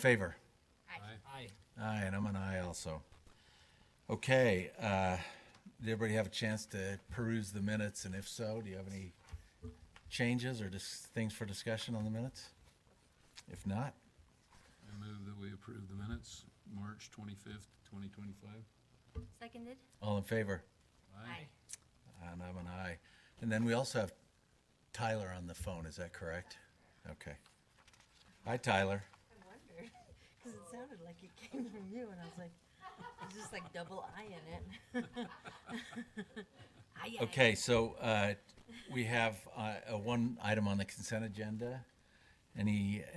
favor? Aye. Aye, and I'm an aye also. Okay, did everybody have a chance to peruse the minutes, and if so, do you have any changes or just things for discussion on the minutes? If not, I move that we approve the minutes, March 25th, 2025. Seconded? all in favor? Aye. And I'm an aye. And then we also have Tyler on the phone, is that correct? Okay. Hi, Tyler. I wondered, because it sounded like it came from you, and I was like, it's just like double I in it. Aye, aye. Okay, so we have one item on the consent agenda. Anyone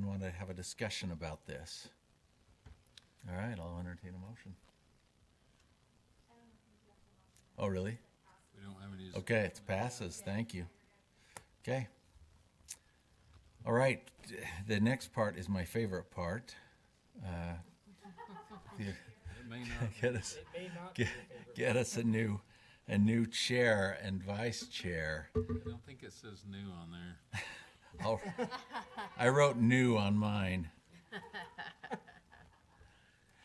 want to have a discussion about this? All right, I'll entertain a motion. Oh, really? We don't have any. Okay, it passes. Thank you. Okay. All right, the next part is my favorite part. It may not. Get us, It may not be get, your favorite. get us a new chair and vice chair. I don't think it says new on there. I wrote new on mine.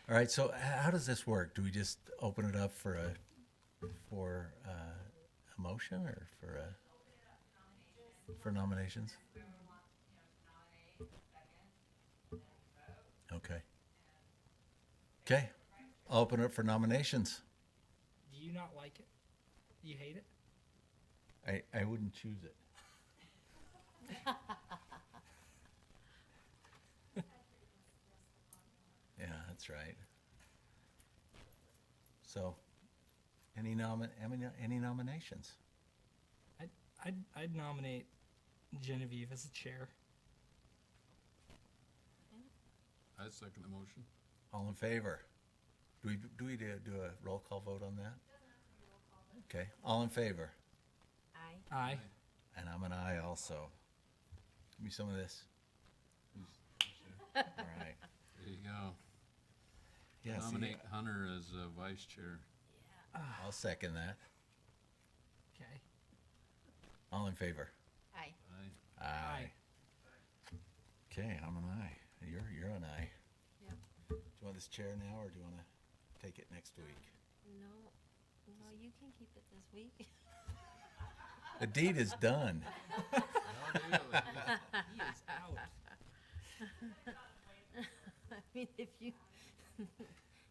All right, so how does this work? Do we just open it up for a motion or for nominations? Okay. Okay, I'll open it up for nominations. Do you not like it? Do you hate it? I wouldn't choose it. Yeah, that's right. So, any nominations? I'd nominate Genevieve as a chair. I second the motion. All in favor? Do we do a roll call vote on that? Okay, all in favor? Aye. Aye. And I'm an aye also. Give me some of this. All right. There you go. Yeah, see, Nominate Hunter as vice chair. I'll second that. Okay. All in favor? Aye. Aye. Aye. Okay, I'm an aye. You're an aye. Yep. Do you want this chair now, or do you want to take it next week? No, you can keep it this week. The deed is done. He is out. I mean, if you,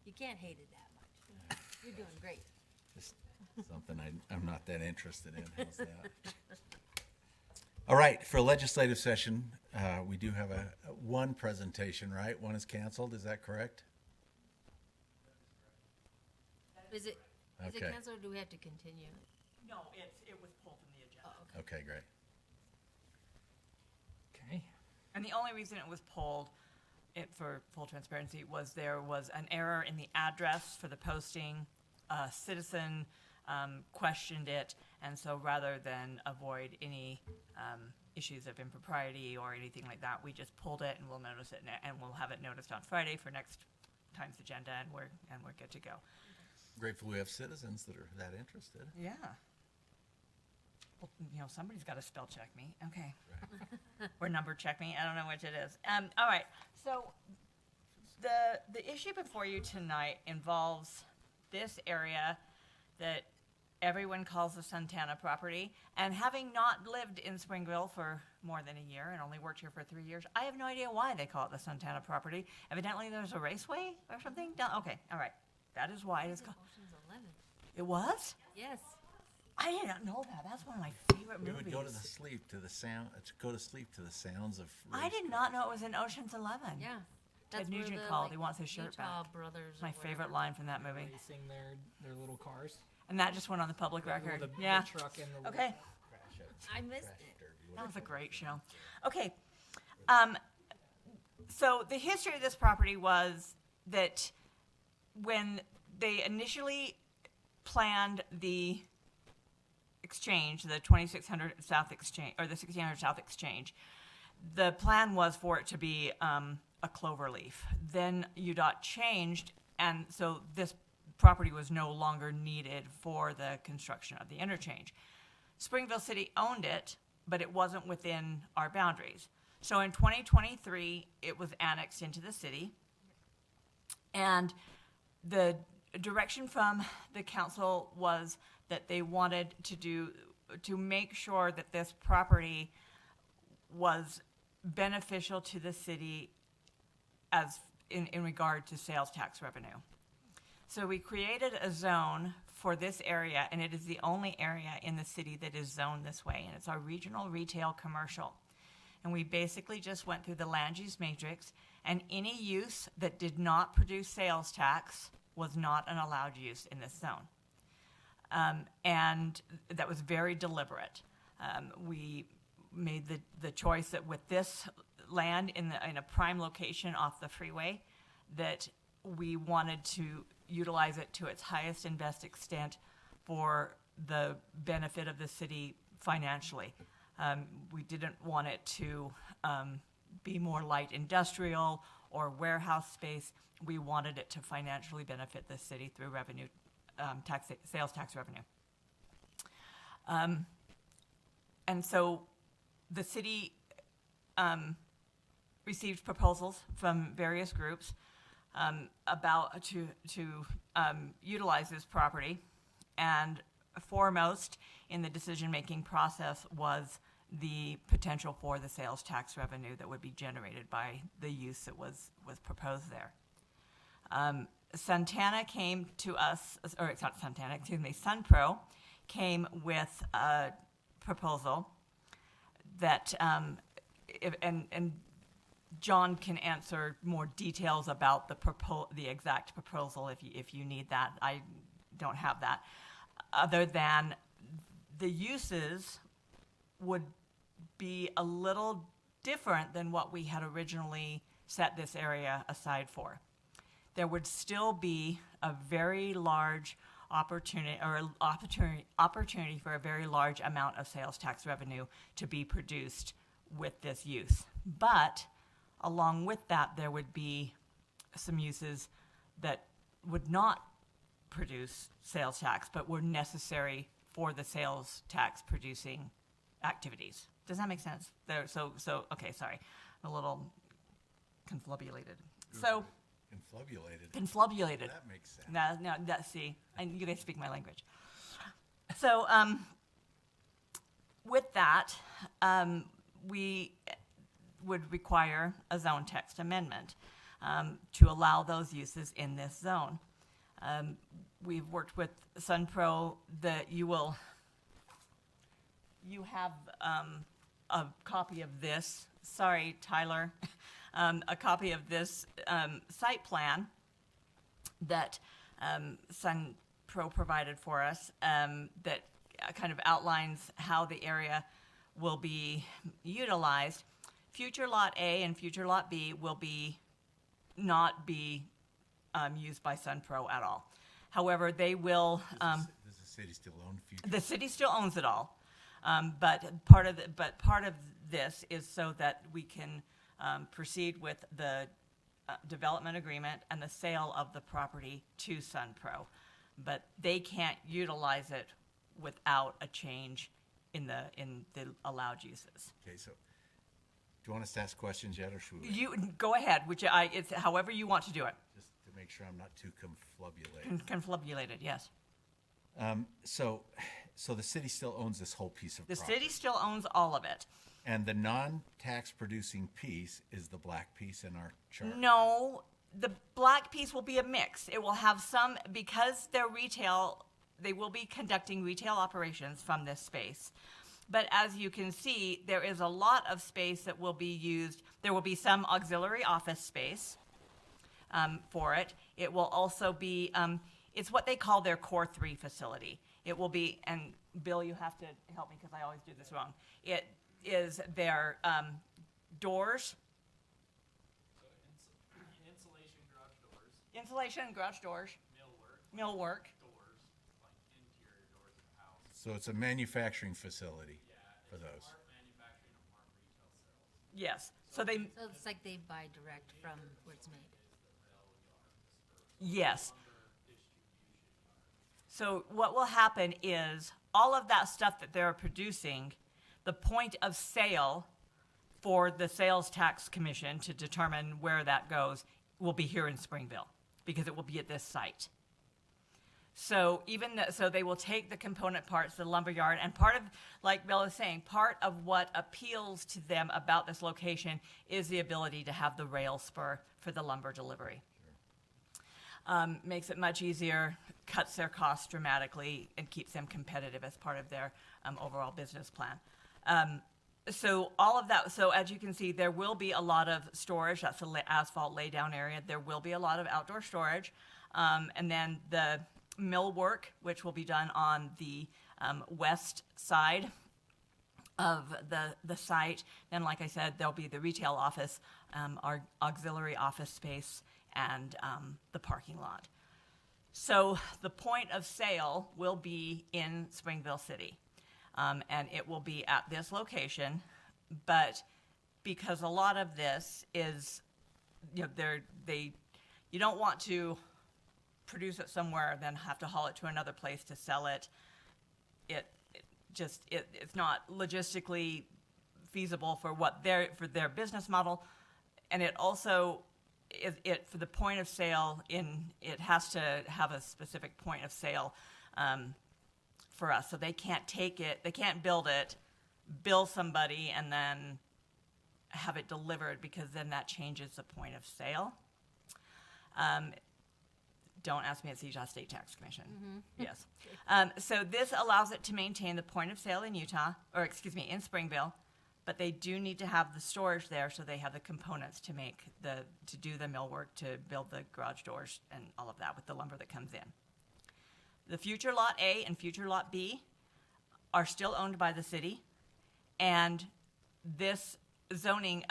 you can't hate it that much. You're doing great. Just something I'm not that interested in. How's that? All right, for legislative session, we do have one presentation, right? One is canceled, is that correct? Is it Okay. canceled or do we have to continue? No, it was pulled from the agenda. Oh, okay. Okay, great. Okay. And the only reason it was pulled, for full transparency, was there was an error in the address for the posting. A citizen questioned it, and so rather than avoid any issues of impropriety or anything like that, we just pulled it, and we'll notice it, and we'll have it noticed on Friday for next time's agenda, and we're good to go. Grateful we have citizens that are that interested. Yeah. Well, somebody's got to spell check me. Okay. Or number check me. I don't know which it is. All right. So the issue before you tonight involves this area that everyone calls the Santana property. And having not lived in Springville for more than a year and only worked here for 3 years, I have no idea why they call it the Santana property. Evidently, there's a raceway or something. Okay. All right. That is why it is called. Ocean's 11. It was? Yes. I did not know that. That's one of my favorite We movies. would go to sleep to the sounds of. I did not know it was in Ocean's 11. Yeah. Ted where Nugent the, called. like, He wants his shirt Utah back. Brothers. My or favorite whatever. line from that movie. Racing their little cars. And that just went on the public record. The Yeah. truck and the Okay. I missed it. That was a great show. Okay. So the history of this property was that when they initially planned the exchange, the 2600 South Exchange, or the 1600 South Exchange, the plan was for it to be a clover leaf. Then UDOT changed, and so this property was no longer needed for the construction of the interchange. Springville City owned it, but it wasn't within our boundaries. So in 2023, it was annexed into the city. And the direction from the council was that they wanted to make sure that this property was beneficial to the city as in regard to sales tax revenue. So we created a zone for this area, and it is the only area in the city that is zoned this way, and it's our regional retail commercial. And we basically just went through the land use matrix, and any use that did not produce sales tax was not an allowed use in this zone. And that was very deliberate. We made the choice that with this land in a prime location off the freeway, that we wanted to utilize it to its highest and best extent for the benefit of the city financially. We didn't want it to be more light industrial or warehouse space. We wanted it to financially benefit the city through revenue, sales tax revenue. And so the city received proposals from various groups about to utilize this property, and foremost in the decision-making process was the potential for the sales tax revenue that would be generated by the use that was proposed there. Santana came to us, or it's not Santana, excuse me, Sunpro came with a proposal that, and John can answer more details about the exact proposal if you need that. I don't have that. Other than the uses would be a little different than what we had originally set this area aside for. There would still be a very large opportunity for a very large amount of sales tax revenue to be produced with this use. But along with that, there would be some uses that would not produce sales tax, but were necessary for the sales tax producing activities. Does that make sense? Okay, sorry. I'm a little confabulated. So, confabulated. That makes sense. No, see, you guys speak my language. So, with that, we would require a zone text amendment to allow those uses in this zone. We've worked with Sunpro that you have a copy of this. Sorry, Tyler. A copy of this site plan that Sunpro provided for us that kind of outlines how the area will be utilized. Future Lot A and Future Lot B will not be used by Sunpro at all. However, they will. Does the city still own Future? The city still owns it all, but part of this is so that we can proceed with the development agreement and the sale of the property to Sunpro, but they can't utilize it without a change in the allowed uses. Okay, so do you want us to ask questions yet, or should we? You go ahead, it's however you want to do it. Just to make sure I'm not too confabulated. Confabulated, yes. So the city still owns this whole piece of The property. city still owns all of it. And the non-tax producing piece is the black piece in our chart. No, the black piece will be a mix. It will have some, because they're retail, they will be conducting retail operations from this space. But as you can see, there is a lot of space that will be used. There will be some auxiliary office space for it. It will also be, it's what they call their Core 3 facility. It will be, and Bill, you have to help me because I always do this wrong. It is their doors. So insulation garage doors. Insulation and garage doors. Millwork. Doors, like interior doors of the house. So it's a manufacturing facility for those. Part manufacturing and part retail sales. Yes. So they, So it's like they buy direct from where it's made. yes. So what will happen is all of that stuff that they're producing, the point of sale for the sales tax commission to determine where that goes will be here in Springville, because it will be at this site. So so they will take the component parts, the lumberyard, and part of, like Bill is saying, part of what appeals to them about this location is the ability to have the rail spur for the lumber delivery. Makes it much easier, cuts their costs dramatically, and keeps them competitive as part of their overall business plan. So all of that, so as you can see, there will be a lot of storage. That's the asphalt laydown area. There will be a lot of outdoor storage. And then the millwork, which will be done on the west side of the site. Then, like I said, there'll be the retail office, our auxiliary office space, and the parking lot. So the point of sale will be in Springville City, and it will be at this location. But because a lot of this is, you know, you don't want to produce it somewhere, then have to haul it to another place to sell it. It's not logistically feasible for their business model, and it also for the point of sale it has to have a specific point of sale for us. So they can't take it, they can't build it, bill somebody, and then have it delivered, because then that changes the point of sale. Don't ask me at the Utah State Tax Commission. Yes. So this allows it to maintain the point of sale in in Springville, but they do need to have the storage there, so they have the components to do the millwork, to build the garage doors and all of that with the lumber that comes in. The future Lot A and future Lot B are still owned by the city, and this zone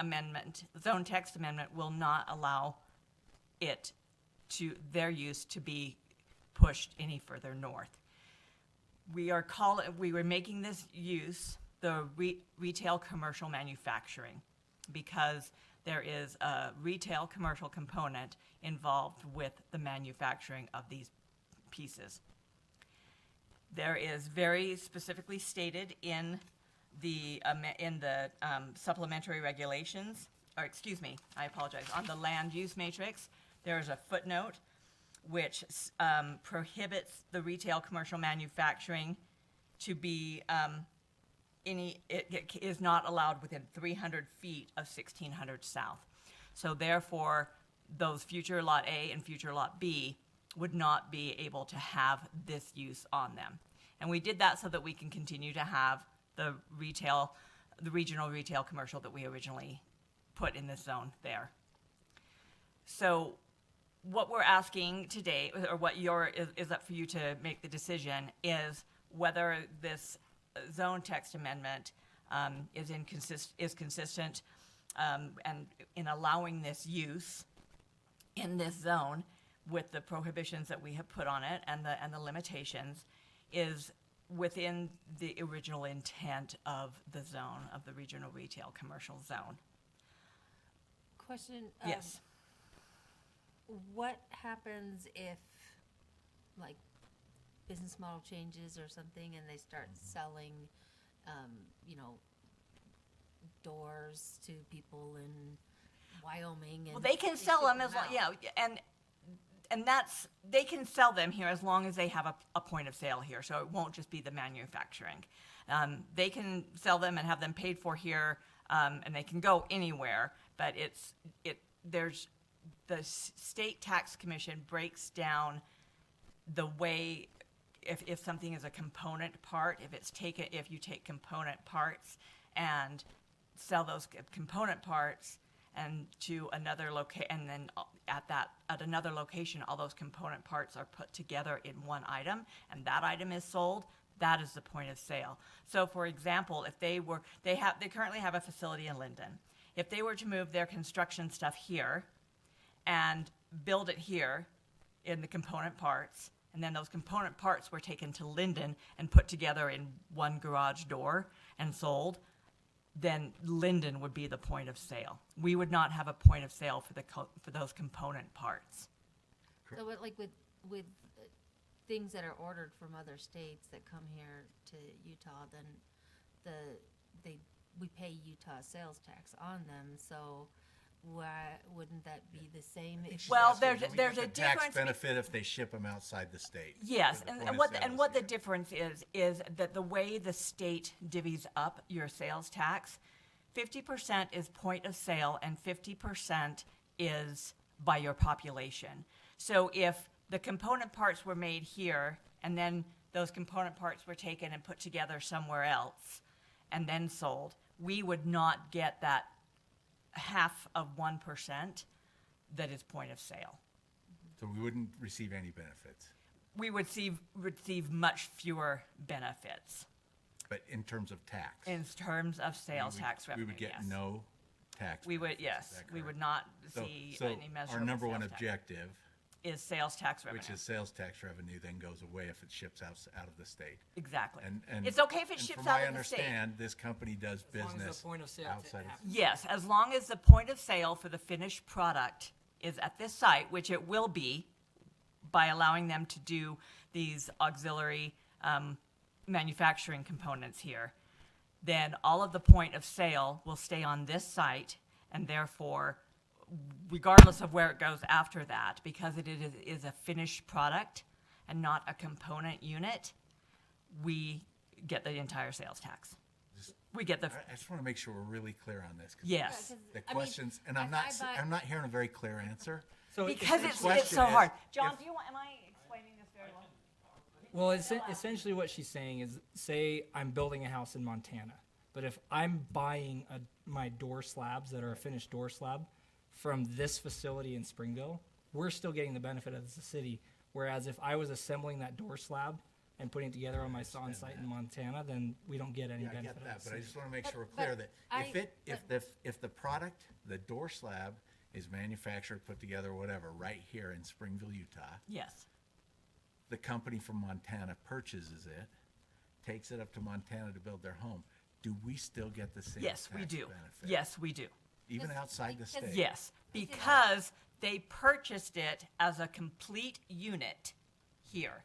text amendment will not allow their use to be pushed any further north. We were making this use the retail commercial manufacturing, because there is a retail commercial component involved with the manufacturing of these pieces. There is very specifically stated in the supplementary regulations, I apologize, on the land use matrix, there is a footnote which prohibits the retail commercial manufacturing to be it is not allowed within 300 feet of 1600 South. So therefore, those future Lot A and future Lot B would not be able to have this use on them. And we did that so that we can continue to have the regional retail commercial that we originally put in this zone there. So what we're asking today, or what is up for you to make the decision, is whether this zone text amendment is consistent and in allowing this use in this zone with the prohibitions that we have put on it and the limitations is within the original intent of the zone, of the regional retail commercial zone. Question. Yes. What happens if, like, business model changes or something, and they start selling, doors to people in Wyoming? And Well, they can sell them as long, and that's, they can sell them here as long as they have a point of sale here, so it won't just be the manufacturing. They can sell them and have them paid for here, and they can go anywhere, but there's the state tax commission breaks down the way if something is a component part, if you take component parts and sell those component parts and to another location, and then at another location, all those component parts are put together in one item, and that item is sold. That is the point of sale. So, for example, if they currently have a facility in Linden. If they were to move their construction stuff here and build it here in the component parts, and then those component parts were taken to Linden and put together in one garage door and sold, then Linden would be the point of sale. We would not have a point of sale for those component parts. So, like with things that are ordered from other states that come here to Utah, then we pay Utah sales tax on them, so why wouldn't that be the same? If Well, Asking, there's do we there's get a the tax difference. benefit if they ship them outside the state. Yes, for the and, point and of what the, sale and what the here. difference is that the way the state divvies up your sales tax, 50% is point of sale and 50% is by your population. So if the component parts were made here and then those component parts were taken and put together somewhere else and then sold, we would not get that half of 1% that is point of sale. So we wouldn't receive any benefits. We would receive much fewer benefits But in terms of tax. in terms of sales we would- tax revenue. We would get yes. no tax. We would, benefits, yes, is that we would correct? not So- see so any measurable our number one sales tax. objective, Is sales tax revenue. which is sales tax revenue, then goes away if it ships out of the state. Exactly. And It's okay if it and ships from out what I of the state. understand, this company does As long as the business point of sale outside of. happens. Yes, as long as the point of sale for the finished product is at this site, which it will be by allowing them to do these auxiliary manufacturing components here, then all of the point of sale will stay on this site, and therefore, regardless of where it goes after that, because it is a finished product and not a component unit, we get the entire sales tax. We get the, I just want to make sure we're really clear on this. 'cause yes. The questions, and I'm not, I'm not hearing a very clear answer. So Because essen- it's question so is, hard. John, if- do you want, am I explaining this very well? Well, essentially what she's saying is, say I'm building a house in Montana, but if I'm buying my door slabs that are a finished door slab from this facility in Springville, we're still getting the benefit as a city. Whereas if I was assembling that door slab and putting it together on my site in Montana, then we don't get any Yeah, I benefit. get as that, a but I city. just want to make sure we're But- clear but that if the product, the door slab is manufactured, put together, whatever, right here in Springville, Utah, Yes. the company from Montana purchases it, takes it up to Montana to build their home, do we still get the sales Yes, we tax do. benefit? Yes, we do. Even Because- outside the because- state? Yes, because they purchased it as a complete unit here.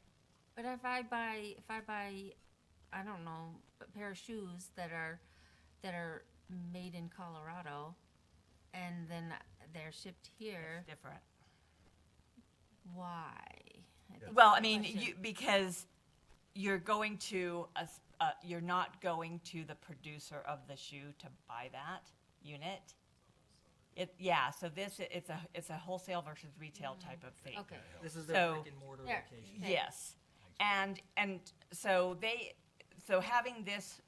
But if I buy, I don't know, a pair of shoes that are made in Colorado, and then they're shipped here, Different. why? That's Well, the I mean, question. because you're going to, you're not going to the producer of the shoe to buy that unit. So it's a wholesale versus retail type of thing. Okay. This is their So- brick and mortar There. location. Okay. Yes, and so having this,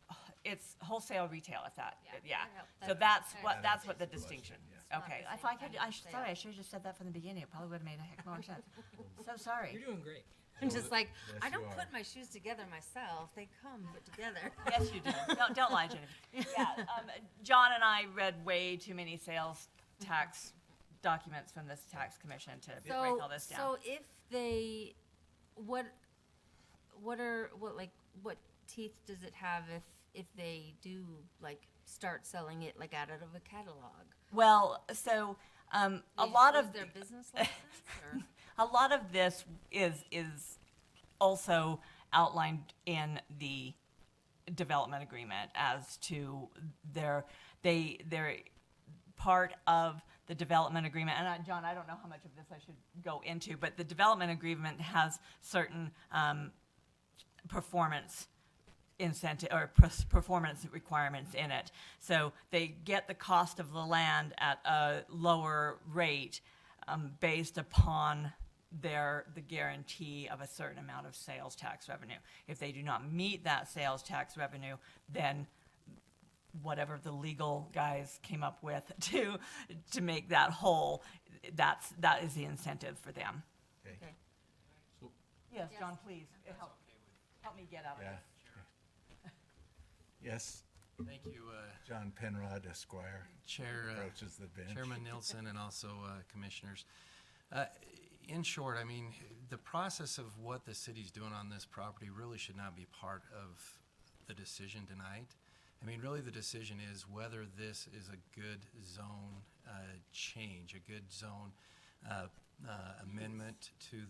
it's wholesale retail at that, Yeah, yeah. that helps. So That- that's that what, that's what the answers the distinction. question, not Okay, the if same I could, kind of sorry, I should have just said that from the beginning. It probably would have made a heck more sense. So sorry. You're doing great. I'm just like, Yes, I you don't are. put my shoes together myself. They come put together. Yes, you do. Don't lie, Jennifer. Yeah, John and I read way too many sales tax documents from this tax commission to break all this down. So if they, what teeth does it have if they do like start selling it like out of a catalog? Well, so a They lot lose of their business license, or? a lot of this is also outlined in the development agreement as to their part of the development agreement. And John, I don't know how much of this I should go into, but the development agreement has certain performance incentive or performance requirements in it. So they get the cost of the land at a lower rate based upon the guarantee of a certain amount of sales tax revenue. If they do not meet that sales tax revenue, then whatever the legal guys came up with to make that whole, that is the incentive for them. Okay. Okay. So, Yes, Yes. John, please help me get out of Yeah. this. Yes, Thank you, John Penrod, Esquire, Chair, approaches the bench. Chairman Nielsen and also commissioners. In short, I mean, the process of what the city's doing on this property really should not be part of the decision tonight. I mean, really the decision is whether this is a good zone change, a good zone amendment to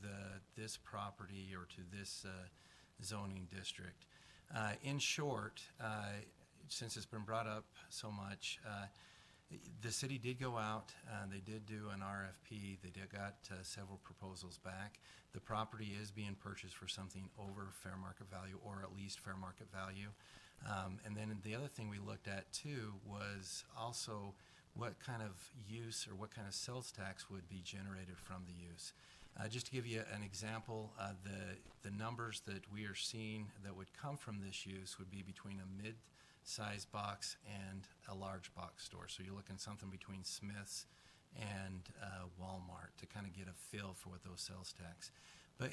this property or to this zoning district. In short, since it's been brought up so much, the city did go out, they did do an RFP, they got several proposals back. The property is being purchased for something over fair market value, or at least fair market value. And then the other thing we looked at too was also what kind of use or what kind of sales tax would be generated from the use. Just to give you an example, the numbers that we are seeing that would come from this use would be between a mid-size box and a large box store. So you're looking something between Smith's and Walmart to kind of get a feel for what those sales tax. But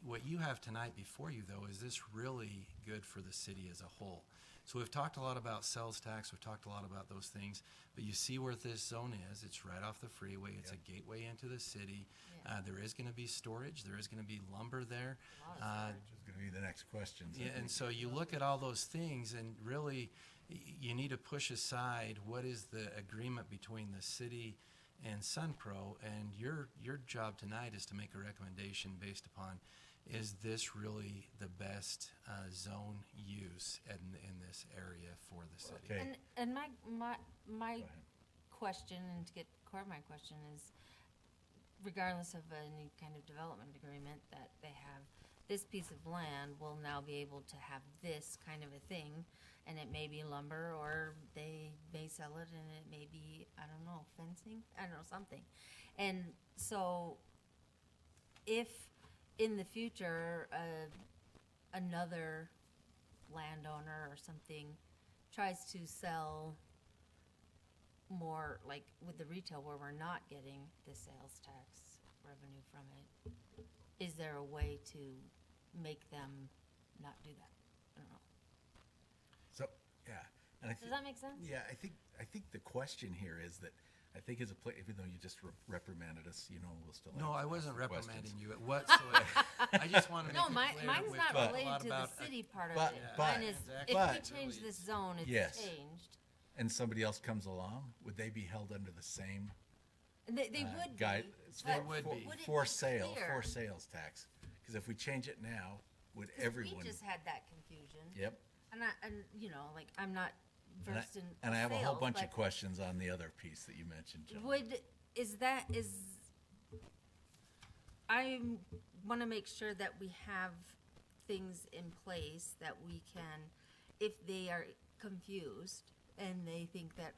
what you have tonight before you, though, is this really good for the city as a whole? So we've talked a lot about sales tax, we've talked a lot about those things, but you see where this zone is. It's right off the freeway. It's a gateway into the city. There is going to be storage. There is going to be lumber there. Which is going to be the next question. Yeah, and so you look at all those things, and really, you need to push aside what is the agreement between the city and SunPro, and your job tonight is to make a recommendation based upon, is this really the best zone use in this area for the city? Okay. And my Go ahead. question, and to get core of my question is, regardless of any kind of development agreement that they have, this piece of land will now be able to have this kind of a thing, and it may be lumber, or they may sell it, and it may be, I don't know, fencing, I don't know, something. And so, if in the future, another landowner or something tries to sell more, like with the retail where we're not getting the sales tax revenue from it, is there a way to make them not do that? I don't know. So, yeah. And Does that make sense? Yeah, I think the question here is that, I think as a even though you just reprimanded us, we'll still No, ask I wasn't the reprimanding questions. you whatsoever. I just want to make No, it clear. mine's we've not talked a related lot to about the city part of but- it. but- Mine is, exactly. if we But- change this zone, it's Yes. changed. And somebody else comes along, would they be held under the same And they would guide? be. They but would be. would it For be sale, clear? for sales tax. Because if we change it now, would 'Cause everyone? We just had that confusion. Yep. And I'm not And I, versed in and I have a whole sales, bunch of but questions on the other piece that you mentioned, John. I want to make sure that we have things in place that we can, if they are confused and they think that,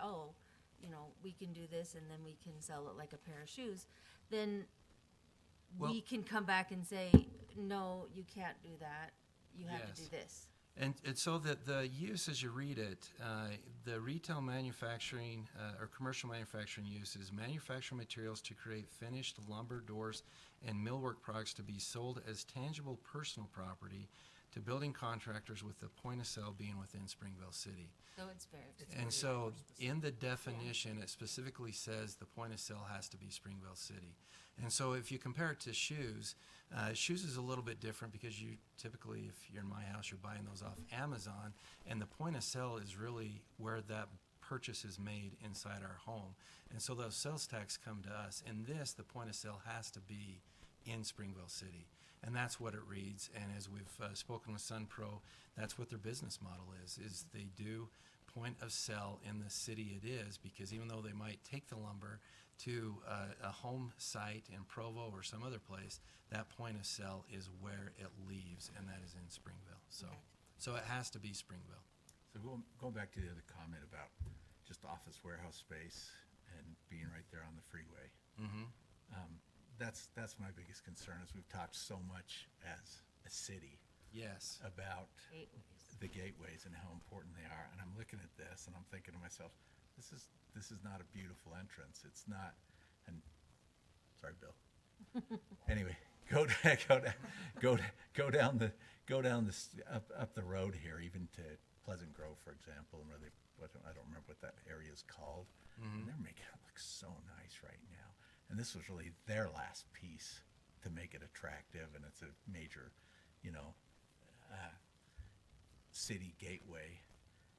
we can do this and then we can sell it like a pair of shoes, then we Well- can come back and say, no, you can't do that. You have to do Yes. this. And so that the use, as you read it, the retail manufacturing or commercial manufacturing use is manufacturing materials to create finished lumber, doors, and millwork products to be sold as tangible personal property to building contractors, with the point of sale being within Springville City. So it's very. And so in the definition, it specifically says the point of sale has to be Springville City. And so if you compare it to shoes, shoes is a little bit different because you typically, if you're in my house, you're buying those off Amazon, and the point of sale is really where that purchase is made inside our home. And so those sales tax come to us. In this, the point of sale has to be in Springville City. And that's what it reads. And as we've spoken with SunPro, that's what their business model is they do point of sale in the city it is, because even though they might take the lumber to a home site in Provo or some other place, that point of sale is where it leaves, and that is in Springville. So, Okay. so it has to be Springville. So going back to the other comment about just office warehouse space and being right there on the freeway. Mm-hmm. That's my biggest concern, is we've talked so much as a city Yes. about Gateways. the gateways and how important they are. And I'm looking at this and I'm thinking to myself, this is not a beautiful entrance. It's not. And sorry, Bill. Anyway, go down up the road here, even to Pleasant Grove, for example, and I don't remember what that area is called. And they're making it look so nice right now. And this was really their last piece to make it attractive, and it's a major, city gateway,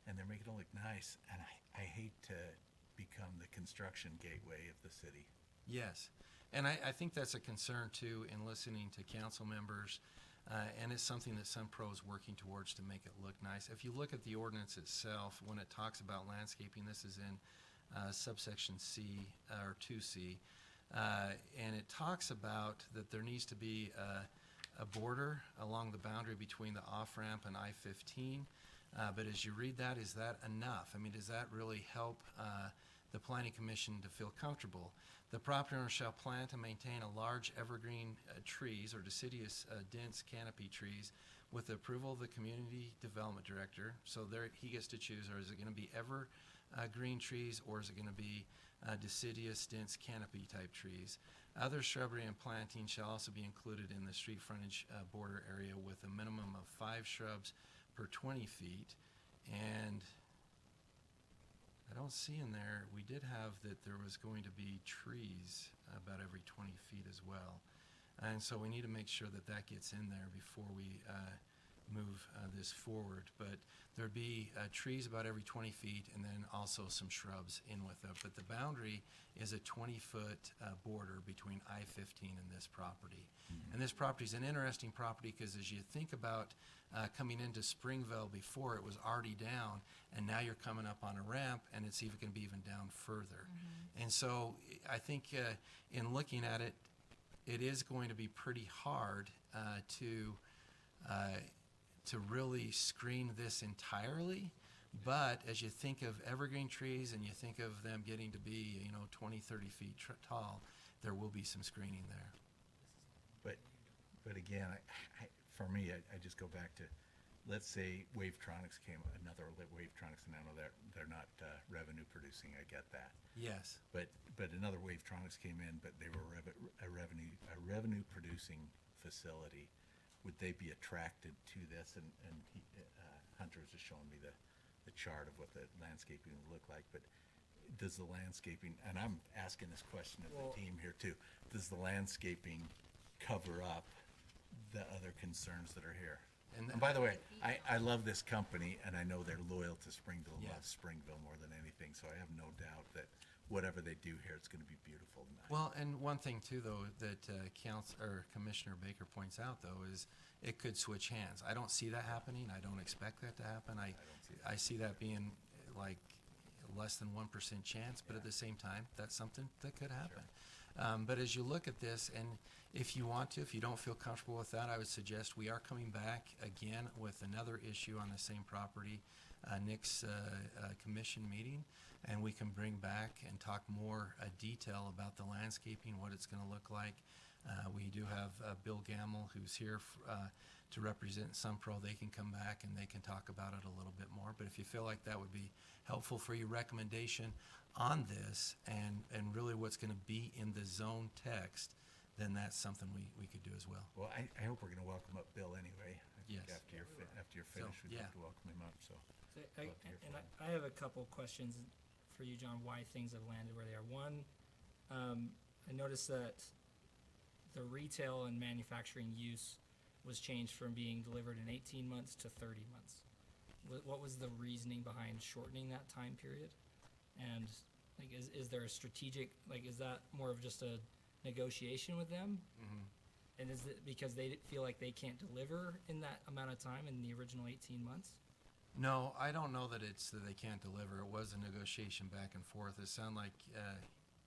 and they're making it look nice. And I hate to become the construction gateway of the city. Yes. And I think that's a concern too in listening to council members. And it's something that Sunpro is working towards to make it look nice. If you look at the ordinance itself, when it talks about landscaping, this is in subsection C, or 2C, and it talks about that there needs to be a border along the boundary between the off-ramp and I-15. But as you read that, is that enough? I mean, does that really help the Planning Commission to feel comfortable? The property owner shall plant and maintain a large evergreen trees or deciduous dense canopy trees with the approval of the Community Development Director. So there he gets to choose, or is it going to be green trees, or is it going to be deciduous dense canopy type trees? Other shrubbery and planting shall also be included in the street frontage border area with a minimum of 5 shrubs per 20 feet. And I don't see in there, we did have that there was going to be trees about every 20 feet as well. And so we need to make sure that that gets in there before we move this forward. But there'd be trees about every 20 feet and then also some shrubs in with it. But the boundary is a 20-foot border between I-15 and this property. And this property is an interesting property because as you think about coming into Springville, before it was already down, and now you're coming up on a ramp, and it's even going to be even down further. And so I think in looking at it, it is going to be pretty hard to really screen this entirely. But as you think of evergreen trees and you think of them getting to be, 20, 30 feet tall, there will be some screening there. But again, for me, I just go back to, let's say Wavetronics another Wavetronics, and I know they're not revenue producing, I get that. Yes. But another Wavetronics came in, but they were a revenue producing facility. Would they be attracted to this? And Hunter was just showing me the chart of what the landscaping would look like. But does the landscaping, and I'm asking this question of the team here too, does the landscaping cover up the other concerns that are here? And by the way, I love this company, and I know they're loyal to Springville, Yes. love Springville more than anything, so I have no doubt that whatever they do here, it's going to be beautiful and nice. Well, and one thing too, though, that Commissioner Baker points out, though, is it could switch hands. I don't see that happening. I don't expect that to happen. I see that being like less than 1% chance, but at the same time, that's something that could happen. Sure. But as you look at this, and if you want to, if you don't feel comfortable with that, I would suggest we are coming back again with another issue on the same property, next commission meeting, and we can bring back and talk more detail about the landscaping, what it's going to look like. We do have Bill Gamble, who's here to represent Sunpro. They can come back and they can talk about it a little bit more. But if you feel like that would be helpful for your recommendation on this and really what's going to be in the zone text, then that's something we could do as well. Well, I hope we're going to welcome up Bill anyway. I think Yes. after you're finished, we'd like to welcome him up, so. So Love to hear from you. I have a couple questions for you, John, why things have landed where they are. One, I noticed that the retail and manufacturing use was changed from being delivered in 18 months to 30 months. What was the reasoning behind shortening that time period? And like, is there a strategic, like, is that more of just a negotiation with them? Mm-hmm. And is it because they feel like they can't deliver in that amount of time in the original 18 months? No, I don't know that it's that they can't deliver. It was a negotiation back and forth. It sounded like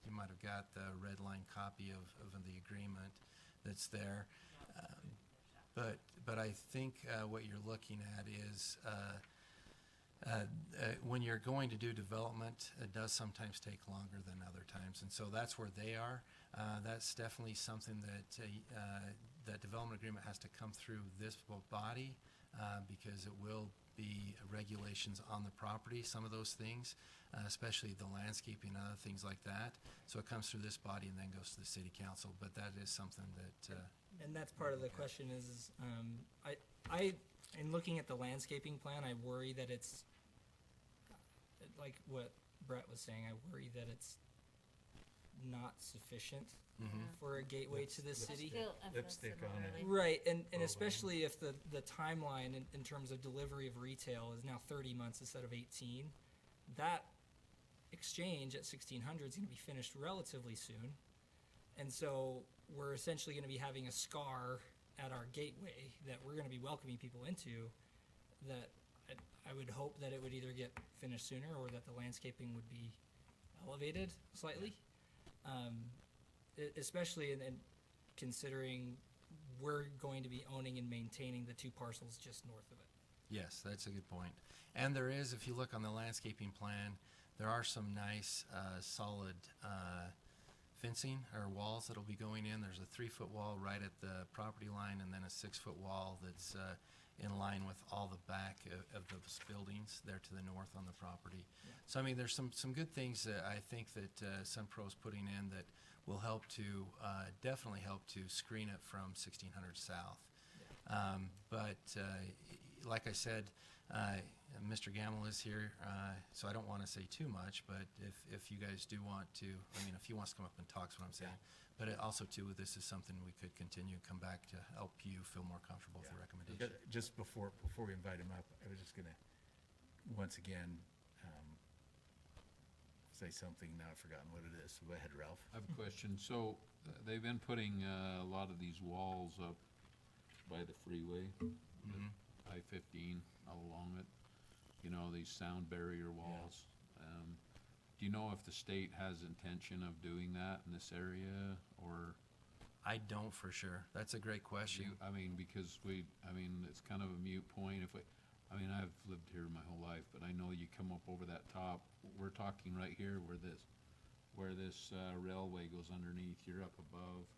you might have got the red line copy of the agreement that's there. But I think what you're looking at is when you're going to do development, it does sometimes take longer than other times. And so that's where they are. That's definitely something that that development agreement has to come through this body because it will be regulations on the property, some of those things, especially the landscaping and other things like that. So it comes through this body and then goes to the city council. But that is something that And that's part of the question is, I, in looking at the landscaping plan, I worry that it's, like what Brett was saying, I worry that it's not sufficient for a gateway to the city. Feel Lipstick on it. similarly. Right, and especially if the timeline in terms of delivery of retail is now 30 months instead of 18, that exchange at 1600 is going to be finished relatively soon. And so we're essentially going to be having a scar at our gateway that we're going to be welcoming people into, that I would hope that it would either get finished sooner or that the landscaping would be elevated slightly. Especially in considering we're going to be owning and maintaining the 2 parcels just north of it. Yes, that's a good point. And there is, if you look on the landscaping plan, there are some nice, solid fencing or walls that'll be going in. There's a 3-foot wall right at the property line, and then a 6-foot wall that's in line with all the back of those buildings there to the north on the property. Yeah. So, I mean, there's some good things that I think that SunPro's putting in that will help to, definitely help to screen it from 1600 South. But like I said, Mr. Gamble is here, so I don't want to say too much, but if you guys do want to, I mean, if he wants to come up and talk, is what I'm saying. But it also, too, this is something we could continue, come back to help you feel more comfortable with the recommendation. Just before we invite him up, I was just gonna, once again, say something, now I've forgotten what it is. Go ahead, Ralph. I have a question. So they've been putting a lot of these walls up by the freeway, Mhm. I-15 all along it, you know, these sound barrier walls. Do you know if the state has intention of doing that in this area, or? I don't for sure. That's a great question. I mean, because it's kind of a moot point. I've lived here my whole life, but I know you come up over that top. We're talking right here where this railway goes underneath. You're up above.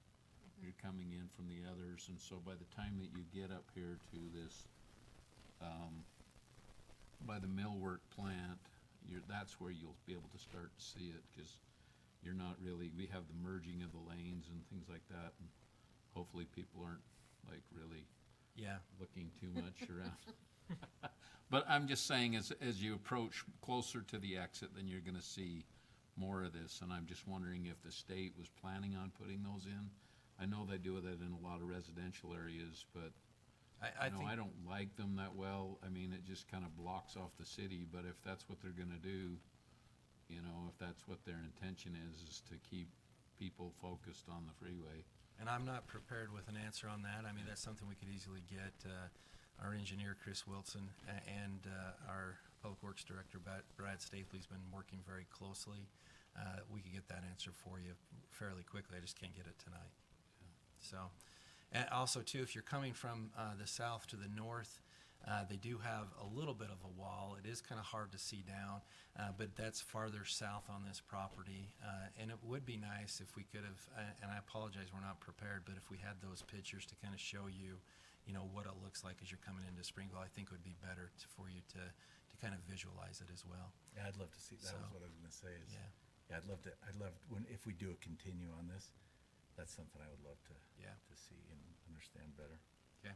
You're coming in from the others, and so by the time that you get up here to this, by the millwork plant, that's where you'll be able to start to see it, because you're not really, we have the merging of the lanes and things like that, and hopefully people aren't like really Yeah. looking too much around. But I'm just saying, as you approach closer to the exit, then you're gonna see more of this, and I'm just wondering if the state was planning on putting those in. I know they do that in a lot of residential areas, but I you know, think I don't like them that well. I mean, it just kind of blocks off the city, but if that's what they're gonna do, you know, if that's what their intention is to keep people focused on the freeway. And I'm not prepared with an answer on that. I mean, that's something we could easily get our engineer, Chris Wilson, and our Public Works Director, Brad Stapley's been working very closely. We could get that answer for you fairly quickly. I just can't get it tonight. So, and also, too, if you're coming from the south to the north, they do have a little bit of a wall. It is kind of hard to see down, but that's farther south on this property. And it would be nice if we could have, and I apologize, we're not prepared, but if we had those pictures to kind of show you, you know, what it looks like as you're coming into Springville, I think it would be better for you to kind of visualize it as well. Yeah, I'd love to see, that was So, what I was gonna say is, yeah. yeah, I'd love, if we do a continue on this, that's something I would love to, Yeah. to see and understand better. Okay.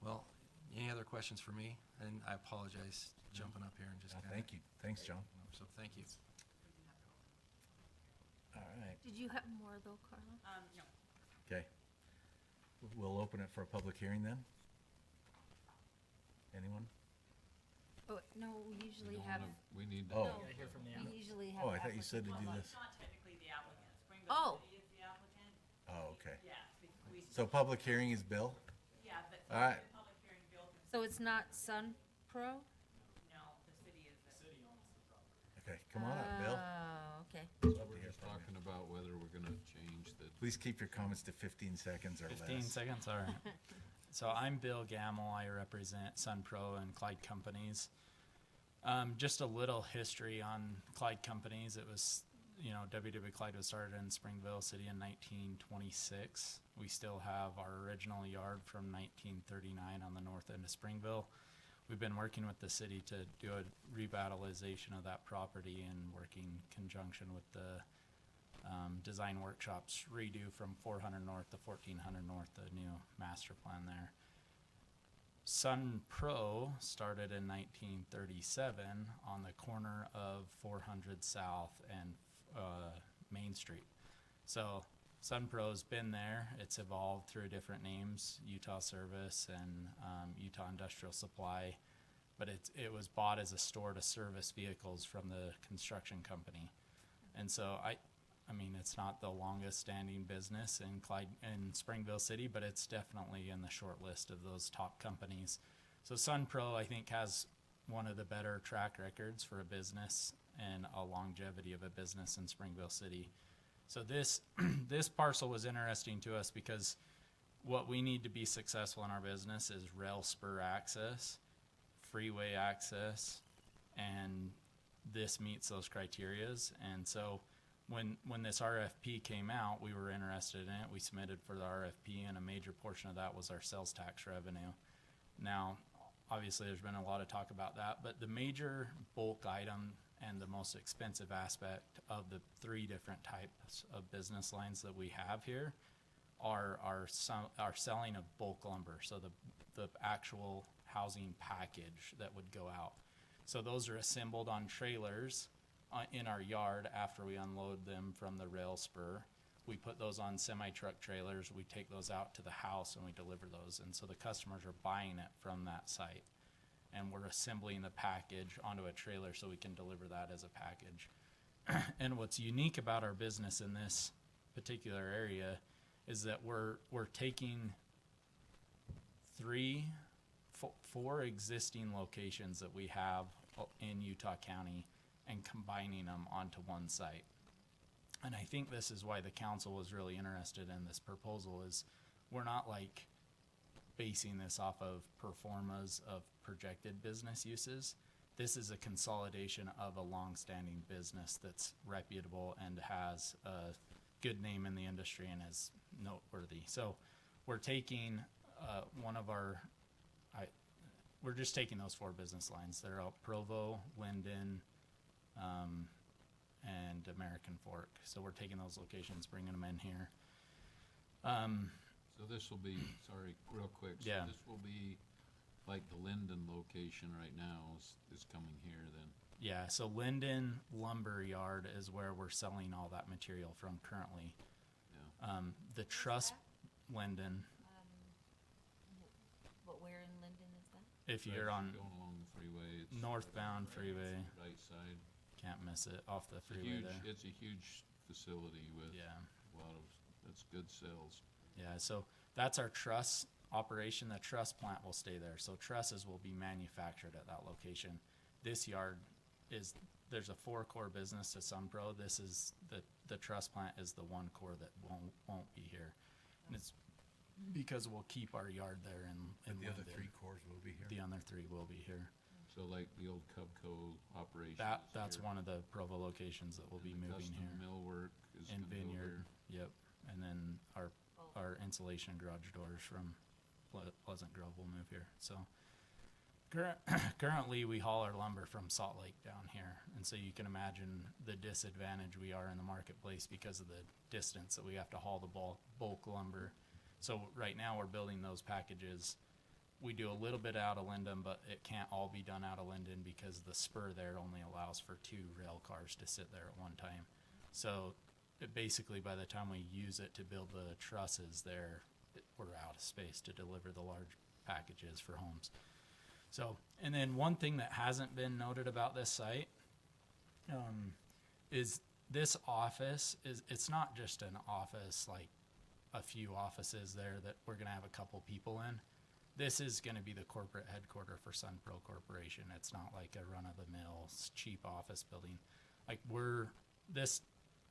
Well, any other questions for me? And I apologize jumping up here and just kinda. Thank you, thanks, John. So thank you. All right, Did you have more though, Carla? No. okay. We'll open it for a public hearing then? Anyone? Oh, no, we usually don't have, wanna- We need to. Oh. no, Gotta hear from the we applicant. usually have. Oh, I thought you said to Well, do no, this. it's not technically the applicant. Springville Oh. City is the applicant. Oh, okay. Yeah. we- So public hearing is Bill? Yeah, but All right. the public hearing bill can, So it's not Sun Pro? no, the city is. The city owns the property. Okay, come on up, Bill. Oh, okay. Love to We're hear just from you. talking about whether we're gonna change the. Please keep your comments to 15 seconds or 15 less. seconds, all right. So I'm Bill Gamble. I represent SunPro and Clyde Companies. Just a little history on Clyde Companies. It was, you know, WW Clyde was started in Springville City in 1926. We still have our original yard from 1939 on the north end of Springville. We've been working with the city to do a revitalization of that property and working in conjunction with the design workshops redo from 400 North to 1400 North, the new master plan there. Sun Pro started in 1937 on the corner of 400 South and Main Street. So Sun Pro's been there. It's evolved through different names, Utah Service and Utah Industrial Supply, but it was bought as a store to service vehicles from the construction company. And so I mean, it's not the longest standing business in in Springville City, but it's definitely in the short list of those top companies. So SunPro, I think, has one of the better track records for a business and a longevity of a business in Springville City. So this this parcel was interesting to us because what we need to be successful in our business is rail spur access, freeway access, and this meets those criterias. And so when this RFP came out, we were interested in it. We submitted for the RFP, and a major portion of that was our sales tax revenue. Now, obviously, there's been a lot of talk about that, but the major bulk item and the most expensive aspect of the three different types of business lines that we have here are selling of bulk lumber, so the actual housing package that would go out. So those are assembled on trailers in our yard after we unload them from the rail spur. We put those on semi-truck trailers, we take those out to the house and we deliver those, and so the customers are buying it from that site. And we're assembling the package onto a trailer so we can deliver that as a package. And what's unique about our business in this particular area is that we're taking four existing locations that we have in Utah County and combining them onto one site. And I think this is why the council was really interested in this proposal, is we're not like basing this off of pro formas of projected business uses. This is a consolidation of a long-standing business that's reputable and has a good name in the industry and is noteworthy. So we're taking we're just taking those four business lines. They're out Provo, Linden, and American Fork. So we're taking those locations, bringing them in here. So this will be, sorry, real quick. So Yeah. this will be like the Linden location right now is coming here then. Yeah, so Linden Lumber Yard is where we're selling all that material from currently. Yeah. The truss, Linden, But where in Linden is that? if you're on Going along the freeway. It's northbound freeway, right side. can't miss it, off the It's a freeway huge, there. it's a huge facility with Yeah. a lot of, that's good sales. Yeah, so that's our truss operation. The truss plant will stay there. So trusses will be manufactured at that location. This yard there's a 4-core business to SunPro. This is the truss plant is the 1 core that won't be here. And it's because we'll keep our yard there in And the other Linden. 3 cores will be here. The other 3 will be here. So like the old Cubco operation. That's one of the Provo locations that will be moving here. Custom millwork is And gonna go Vineyard, here. yep. And then our insulation garage doors from Pleasant Grove will move here. So currently we haul our lumber from Salt Lake down here. And so you can imagine the disadvantage we are in the marketplace because of the distance that we have to haul the bulk lumber. So right now we're building those packages. We do a little bit out of Linden, but it can't all be done out of Linden because the spur there only allows for 2 rail cars to sit there at one time. So basically by the time we use it to build the trusses there, we're out of space to deliver the large packages for homes. So, and then one thing that hasn't been noted about this site is this office it's not just an office, like a few offices there that we're going to have a couple people in. This is going to be the corporate headquarter for SunPro Corporation. It's not like a run-of-the-mill cheap office building. Like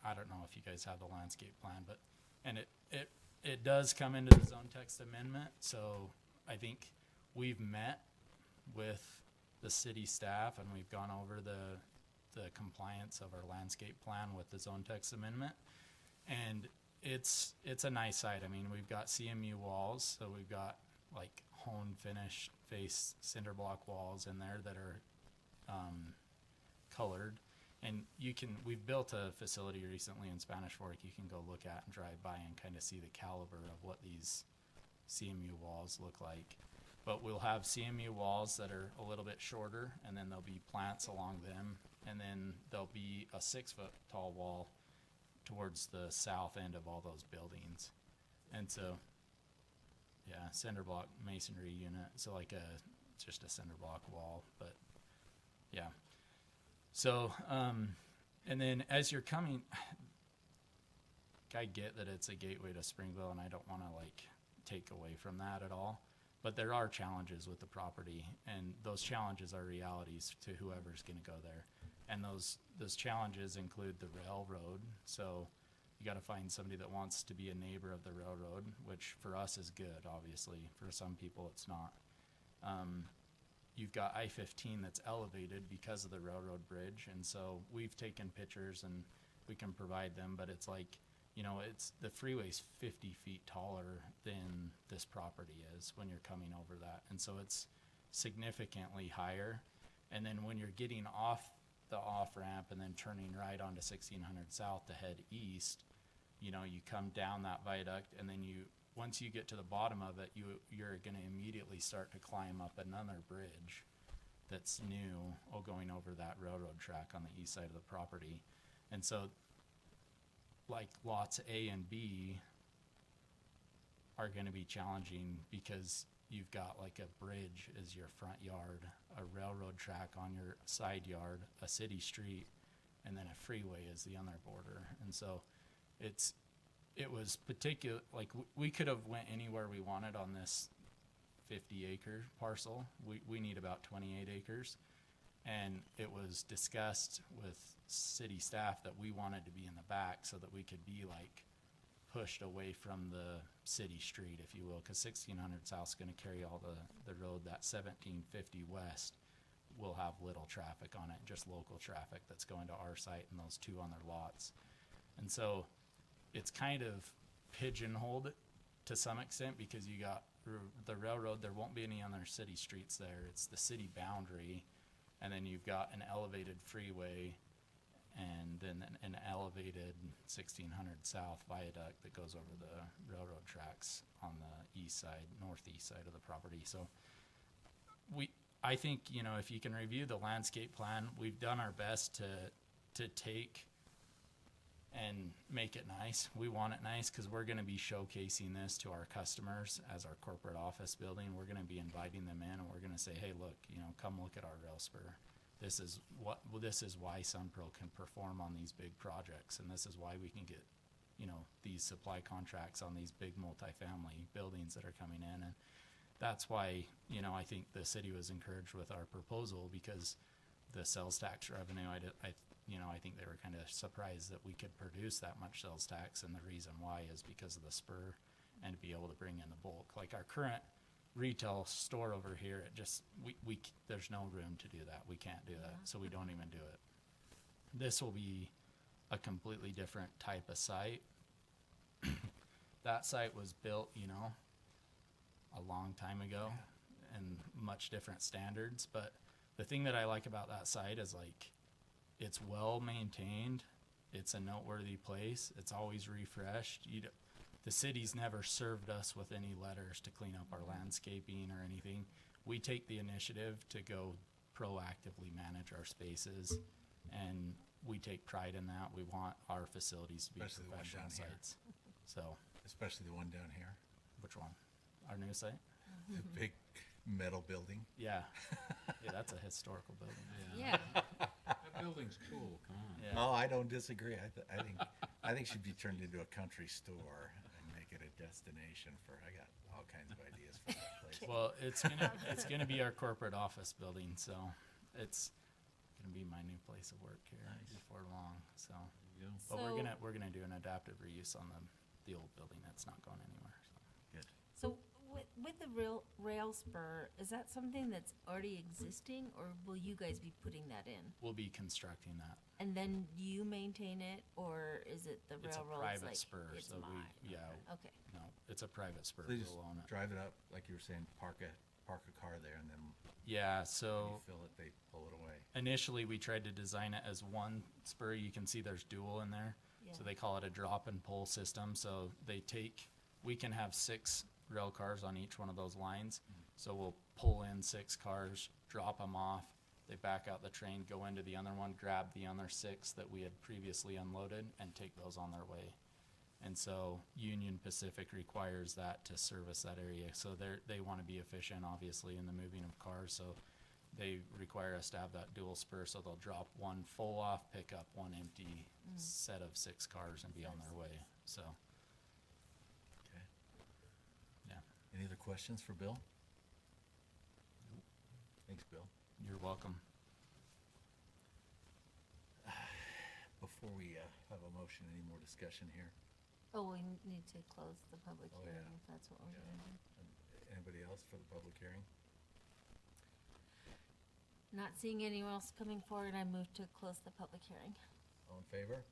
I don't know if you guys have the landscape plan, but it does come into the zone text amendment. So I think we've met with the city staff and we've gone over the compliance of our landscape plan with the zone text amendment. And it's a nice site. I mean, we've got CMU walls, so we've got like hone finish face cinder block walls in there that are colored. And we've built a facility recently in Spanish Fork you can go look at and drive by and kind of see the caliber of what these CMU walls look like. But we'll have CMU walls that are a little bit shorter, and then there'll be plants along them, and then there'll be a 6-foot tall wall towards the south end of all those buildings. And so, yeah, cinder block masonry unit. So like just a cinder block wall, but yeah. So, and then as you're coming, I get that it's a gateway to Springville, and I don't want to like take away from that at all. But there are challenges with the property, and those challenges are realities to whoever's going to go there. And those challenges include the railroad. So you got to find somebody that wants to be a neighbor of the railroad, which for us is good, obviously. For some people, it's not. You've got I-15 that's elevated because of the railroad bridge, and so we've taken pictures and we can provide them, but it's like, you know, it's the freeway's 50 feet taller than this property is when you're coming over that, and so it's significantly higher. And then when you're getting off the off-ramp and then turning right onto 1600 South to head east, you know, you come down that viaduct, and then once you get to the bottom of it, you're going to immediately start to climb up another bridge that's new, going over that railroad track on the east side of the property. And so, like, lots A and B are going to be challenging because you've got like a bridge as your front yard, a railroad track on your side yard, a city street, and then a freeway is the other border. And so it was particular, like we could have went anywhere we wanted on this 50-acre parcel. We need about 28 acres. And it was discussed with city staff that we wanted to be in the back so that we could be like pushed away from the city street, if you will, because 1600 South is going to carry all the road. That 1750 West will have little traffic on it, just local traffic that's going to our site and those two on their lots. And so it's kind of pigeonholed to some extent because you got the railroad. There won't be any other city streets there. It's the city boundary, and then you've got an elevated freeway and then an elevated 1600 South viaduct that goes over the railroad tracks on the east side, northeast side of the property. So I think, you know, if you can review the landscape plan, we've done our best to take and make it nice. We want it nice because we're going to be showcasing this to our customers as our corporate office building. We're going to be inviting them in, and we're going to say, hey, look, you know, come look at our rail spur. This is why Sunpro can perform on these big projects, and this is why we can get, you know, these supply contracts on these big multifamily buildings that are coming in. And that's why, you know, I think the city was encouraged with our proposal, because the sales tax revenue, I think they were kind of surprised that we could produce that much sales tax, and the reason why is because of the spur and to be able to bring in the bulk. Like our current retail store over here, it just, there's no room to do that. We can't do that, so we don't even do it. This will be a completely different type of site. That site was built, you know, a long time ago and much different standards, but the thing that I like about that site is like it's well maintained. It's a noteworthy place. It's always refreshed. The city's never served us with any letters to clean up our landscaping or anything. We take the initiative to go proactively manage our spaces, and we take pride in that. We want our facilities to be Especially the one professional down here. sites. So, Especially the one down here, which one? Our new site? the big metal building. Yeah. Yeah, that's a historical building. Yeah, That building's cool, come on. Yeah. Oh, I don't disagree. I think should be turned into a country store and make it a destination for. I got all kinds of ideas for that place. Well, it's gonna be our corporate office building, so it's gonna be my new place of work here before long. So, There you go. but So- we're gonna do an adaptive reuse on the old building. That's not going anywhere. So. Good. so with the rail spur, is that something that's already existing, or will you guys be putting that in? We'll be constructing that. And then you maintain it, or is it the It's a railroad's private like, spur, it's so mine? yeah, Okay, no, it's a private spur. They just We'll own it. drive it up, like you were saying, park a car there, and then Yeah, when so you fill it, they pull it away. initially we tried to design it as one spur. You can see there's dual in there. So Yeah. they call it a drop and pull system. So we can have 6 rail cars on each one of those lines. So we'll pull in 6 cars, drop them off. They back out the train, go into the other one, grab the other 6 that we had previously unloaded, and take those on their way. And so Union Pacific requires that to service that area. So they want to be efficient, obviously, in the moving of cars. So they require us to have that dual spur, so they'll drop one full off, pick up one empty set of 6 cars and be on their way. So, Okay. yeah, Any other questions for Bill? Thanks, Bill. you're welcome. Before we have a motion, any more discussion here? Oh, we need to close the public Oh, hearing yeah. if that's what we're Yeah. gonna do. Anybody else for the public hearing? Not seeing anyone else coming forward, I move to close the public hearing. All in favor?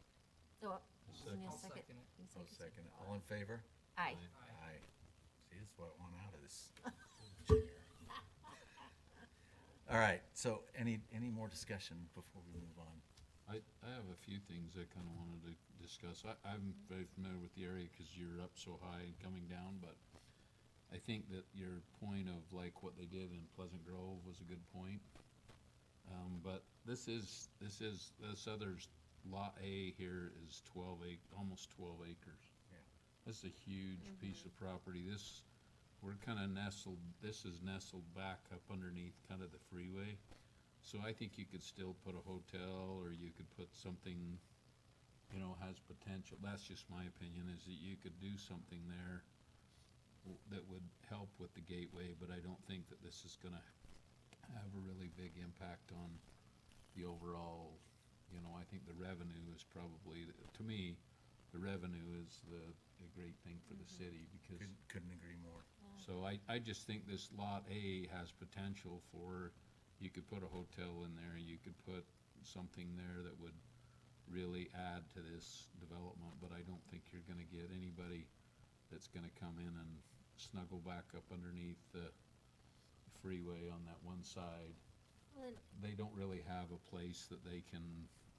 Oh, Second. need a I'll second? second it. You Oh, second. second. All in favor? Aye. Aye. See, this is what I want out of this. All right, so any more discussion before we move on? I have a few things I kind of wanted to discuss. I'm very familiar with the area because you're up so high and coming down, but I think that your point of like what they did in Pleasant Grove was a good point. But this other's lot A here is almost 12 acres. Yeah. This is a huge piece of property. We're kind of this is nestled back up underneath kind of the freeway. So I think you could still put a hotel, or you could put something, has potential. That's just my opinion, is that you could do something there that would help with the gateway, but I don't think that this is gonna have a really big impact on the overall, I think the revenue is probably, to me, the revenue is the great thing for the city, because Couldn't agree more. so I just think this lot A has potential for, you could put a hotel in there, you could put something there that would really add to this development, but I don't think you're gonna get anybody that's gonna come in and snuggle back up underneath the freeway on that one side. Well, They don't really have a place that they can,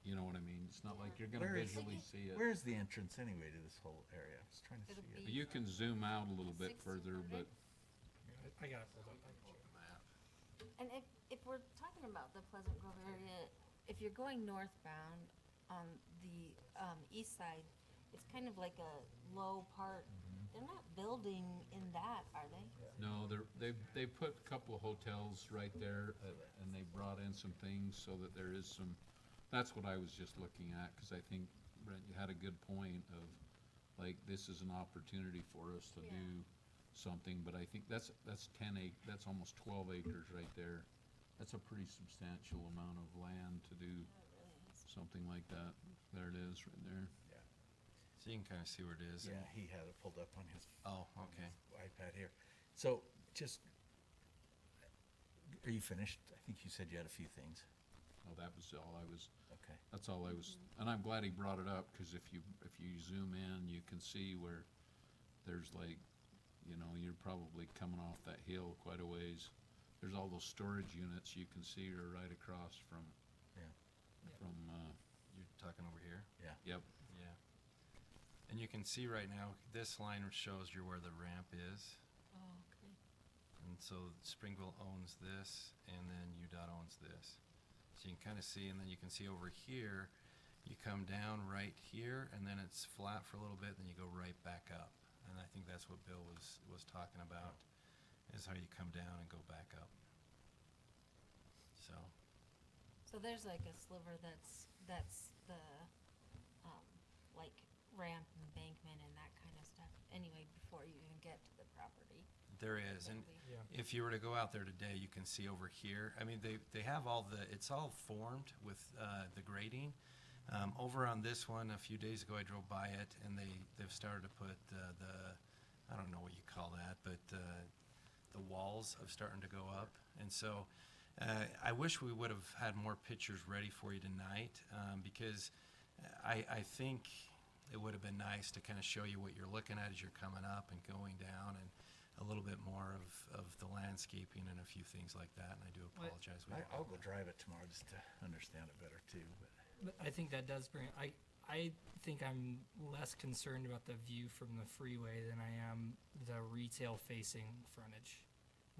you know what I mean? It's not like you're gonna Where is- visually see it. Where's the entrance anyway to this whole area? I was trying to It'll see it. be- You can zoom out a little bit 600. further, but I got it pulled up. I can show you. And if we're talking about the Pleasant Grove area, if you're going northbound on the east side, it's kind of like a low part. They're not building in that, are they? no, they put a couple of hotels right there, and they brought in some things so that there is some, that's what I was just looking at, cause I think, Brent, you had a good point of, like, this is an opportunity for us to Yeah. do something, but I think that's that's almost 12 acres right there. That's a pretty substantial amount of land to do something like that. There it is, right there. So you can kind of see where it is. Yeah, he had it pulled up on his Oh, okay. iPad here. So just, are you finished? I think you said you had a few things. Oh, that was all I was, Okay. that's all I was, and I'm glad he brought it up, cause if you zoom in, you can see where there's like, you're probably coming off that hill quite a ways. There's all those storage units you can see are right across from, Yeah. You're talking over here? yep, Yeah. And you can see right now, this line shows you where the ramp is. Oh, okay. And so Springville owns this, and then UDOT owns this. So you can kind of see, and then you can see over here, you come down right here, and then it's flat for a little bit, then you go right back up. And I think that's what Bill was talking about, is how you come down and go back up. So, So there's like a sliver that's the, like ramp embankment and that kind of stuff, anyway, before you even get to the property. there is, and Yeah. if you were to go out there today, you can see over here, I mean, they have it's all formed with the grading. Over on this one, a few days ago, I drove by it, and they've started to put I don't know what you call that, but the walls are starting to go up. And so I wish we would have had more pictures ready for you tonight, because I think it would have been nice to kind of show you what you're looking at as you're coming up and going down, and a little bit more of the landscaping and a few things like that. And I do Well, apologize. I'll go drive it tomorrow just to understand it better too, but. But I think that does bring. I think I'm less concerned about the view from the freeway than I am the retail facing frontage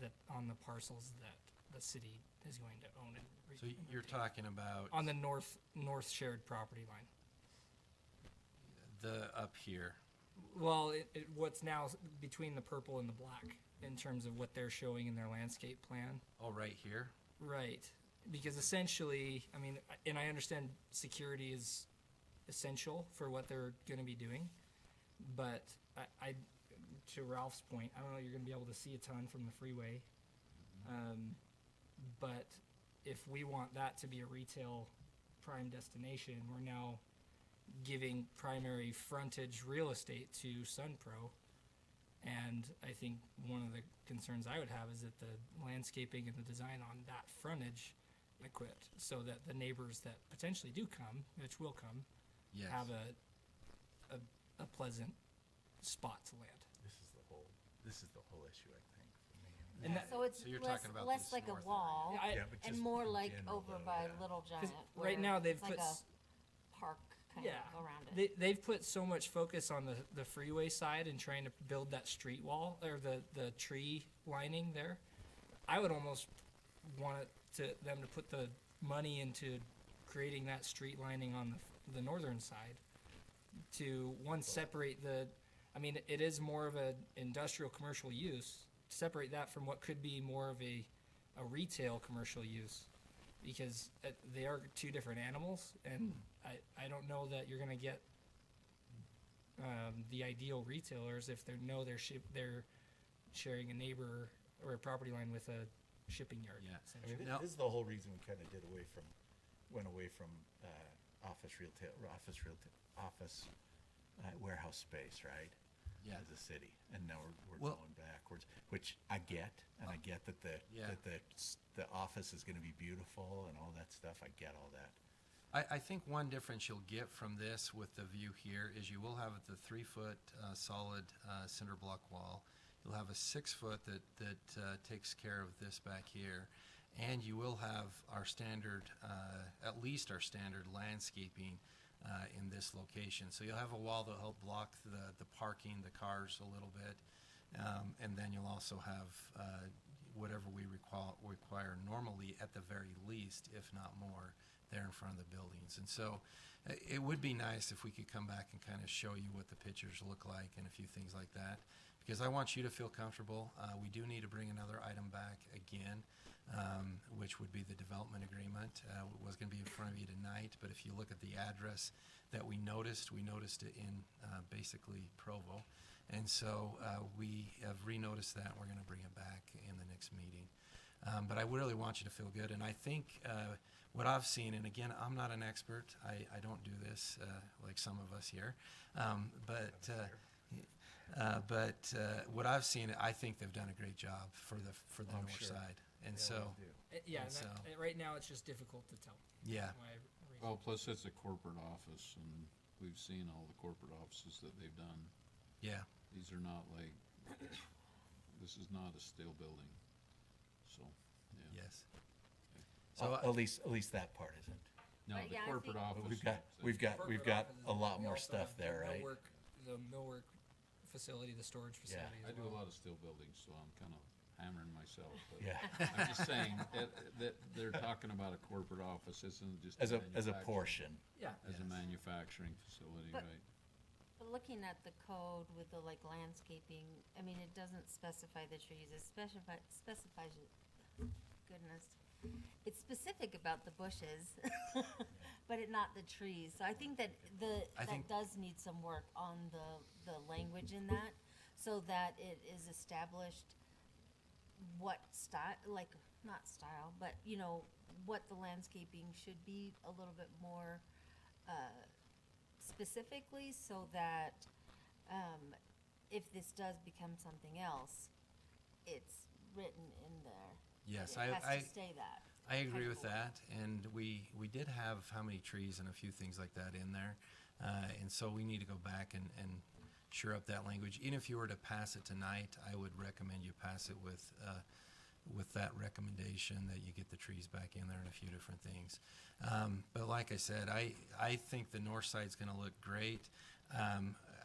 that on the parcels that the city is going to own and. So you're talking about on the north shared property line. the up here. Well, what's now between the purple and the black in terms of what they're showing in their landscape plan. Oh, right here. Right. Because essentially, I mean, and I understand security is essential for what they're going to be doing, but to Ralph's point, I don't know, you're going to be able to see a ton from the freeway. But if we want that to be a retail prime destination, we're now giving primary frontage real estate to SunPro. And I think one of the concerns I would have is that the landscaping and the design on that frontage equipped so that the neighbors that potentially do come, which will come, Yes. have a pleasant spot to land. This is the whole issue, I think, for me. And that, So it's So you're less, talking about less this like a north area. wall Yeah, Yeah, but and just more in like general, over though, by yeah. Little 'cause Giant. right where now they've it's like put a park kind yeah, of around it. they've put so much focus on the freeway side and trying to build that street wall or the tree lining there. I would almost want them to put the money into creating that street lining on the northern side to separate I mean, it is more of an industrial commercial use. Separate that from what could be more of a retail commercial use, because they are two different animals, and I don't know that you're gonna get the ideal retailers if they're sharing a neighbor or a property line with a shipping yard. Yeah. I essentially. mean, Now- this is the whole reason we kind of went away from office warehouse space, right? Yeah. As a city, and now we're Well- going backwards, which I get, and I get that Yeah. the office is going to be beautiful and all that stuff. I get all that. I think one difference you'll get from this with the view here is you will have the 3-foot solid cinder block wall. You'll have a 6-foot that takes care of this back here. And you will have our standard, at least our standard landscaping in this location. So you'll have a wall that'll help block the parking, the cars a little bit. And then you'll also have whatever we require normally at the very least, if not more, there in front of the buildings. And so it would be nice if we could come back and kind of show you what the pictures look like and a few things like that, because I want you to feel comfortable. We do need to bring another item back again, which would be the development agreement. It was going to be in front of you tonight, but if you look at the address that we noticed it in basically Provo. And so we have renoticed that, and we're going to bring it back in the next meeting. But I really want you to feel good, and I think what I've seen, and again, I'm not an expert. I don't do this like some of us here, but what I've seen, I think they've done a great job for the I'm north sure. side, and They so always do. Yeah, And and right now it's just difficult to tell. yeah, Why I raised Well, it. plus it's a corporate office, and we've seen all the corporate offices that they've done. yeah. These are not like, this is not a stale building, so, yeah. Yes. So At least that part isn't. No, But the yeah, I corporate think- office. We've got Corporate office a is- lot we more also stuff have there, right? The millwork facility, the storage facility I as do a well. lot of steel buildings, so I'm kind of hammering myself, but Yeah. I'm just saying that they're talking about a corporate office, isn't just. As a manufacturing- portion. Yeah. As a manufacturing facility, But- right? But looking at the code with the like landscaping, I mean, it doesn't specify the trees, it specifies it, goodness. It's specific about the bushes, but not the trees. So I think that think- that does need some work on the language in that, so that it is established what style, like, not style, but, you know, what the landscaping should be a little bit more, specifically, so that, if this does become something else, it's written in there. Yes, It has I to stay that. I agree with Type of that, and we did have how many trees and a few things like that in there, and so we need to go back and sure up that language. Even if you were to pass it tonight, I would recommend you pass it with that recommendation that you get the trees back in there and a few different things. But like I said, I think the north side's going to look great.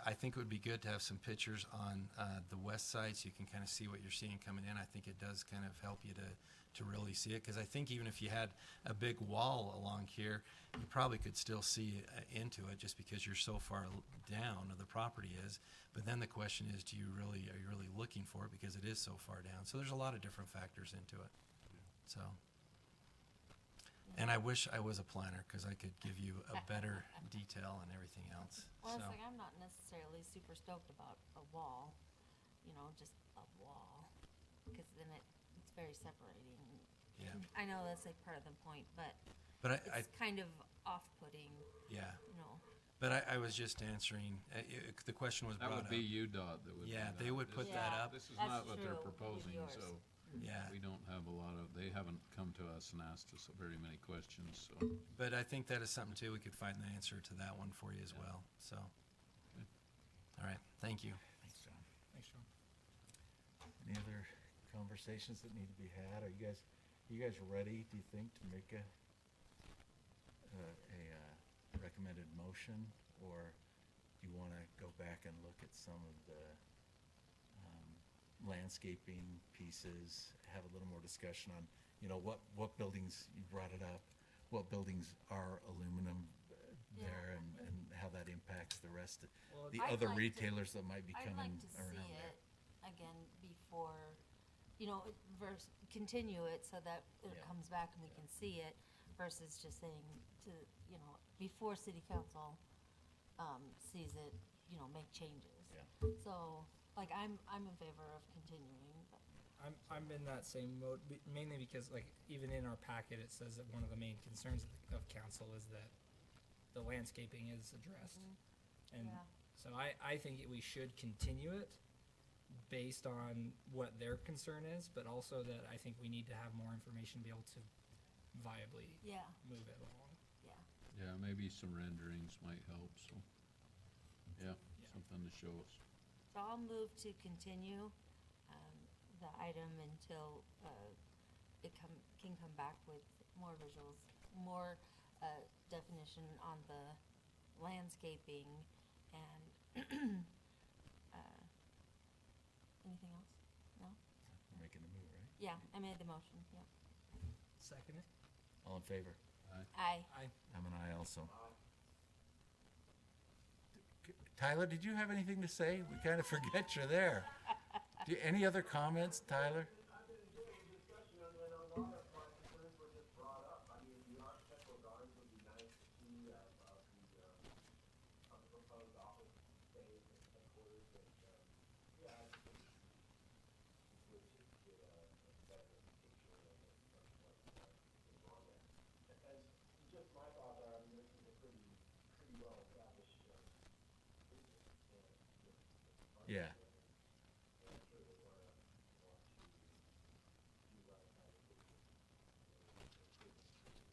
I think it would be good to have some pictures on the west side so you can kind of see what you're seeing coming in. I think it does kind of help you to really see it, because I think even if you had a big wall along here, you probably could still see into it just because you're so far down, or the property is. But then the question is, are you really looking for it because it is so far down? So there's a lot of different factors into it. So, And I wish I was a planner, because I could give you a better detail and everything else, Well, so. it's like, I'm not necessarily super stoked about a wall, just a wall, because then it's very separating. Yeah. I know that's like part of the point, but But I, it's kind of off-putting, yeah, you know. but I was just answering, the question was That brought would up. be UDOT that would do Yeah, that. they would put that Yeah. up. This is That's not what they're true. It'd be proposing, yours. so Yeah, we don't have a lot of, they haven't come to us and asked us very many questions, so. but I think that is something too, we could find the answer to that one for you as well, so. All right, thank you. Thanks, John. Thanks, John. Any other conversations that need to be had? Are you guys ready, do you think, to make a recommended motion? Or do you wanna go back and look at some of the landscaping pieces, have a little more discussion on, what buildings, you brought it up, what buildings are aluminum there, and how that impacts the rest of Well, the I'd other like to- retailers that might be I'd coming like to see around there. it again before, continue it so that it Yeah. comes back and we can see it versus just saying before city council, sees it, make changes. Yeah. So, like, I'm in favor of continuing, but, I'm in that same mode, mainly because like even in our packet, it says that one of the main concerns of council is that the landscaping is addressed. And Yeah. so I think we should continue it based on what their concern is, but also that I think we need to have more information to be able to viably yeah, move it along. yeah. Yeah, maybe some renderings might help, so, yeah, something to show us. So I'll move to continue, the item until, it can come back with more visuals, more, definition on the landscaping and, anything else? No? We're making the move, right? Yeah, I made the motion, yep. Second it? All in favor? Aye. I'm an aye also. Tyler, did you have anything to say? We kind of forget you're there. Any other comments, Tyler? I've been enjoying the discussion, and then a lot of my concerns were just brought up. I mean, the architectural drawings would be nice to see of the proposed office space and headquarters, and, yeah, I just think it's good to get a better picture of what's wrong there. And just my thoughts are, I mean, this is a pretty well established, business, Yeah.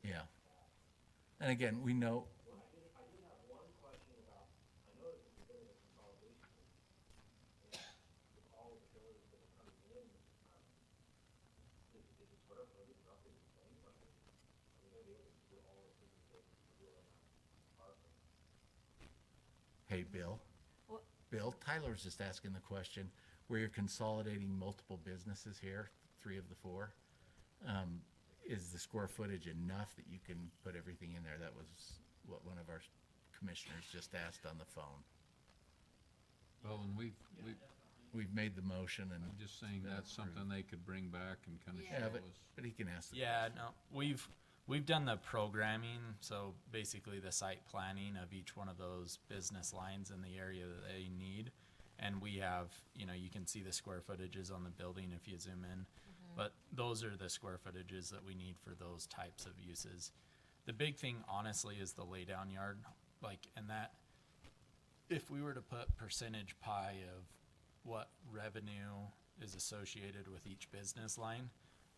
Yeah. And again, we know, I did have one question about, I know this is a bit of a consolidation, and all of the buildings that are coming in, is the square footage roughly the same, or is, are we gonna be able to do all of the things we do in that apartment? hey, Bill. What- Bill, Tyler's just asking the question, where you're consolidating multiple businesses here, 3 of the 4. Is the square footage enough that you can put everything in there? That was what one of our commissioners just asked on the phone. Well, and We've made the motion and, I'm just saying that's something they could bring back and kinda Yeah. show yeah, us. but he can ask the Yeah, question. no, we've done the programming, so basically the site planning of each one of those business lines in the area that they need. And we have, you can see the square footages on the building if you zoom in. But those are the square footages that we need for those types of uses. The big thing honestly is the laydown yard, and that, if we were to put percentage pie of what revenue is associated with each business line,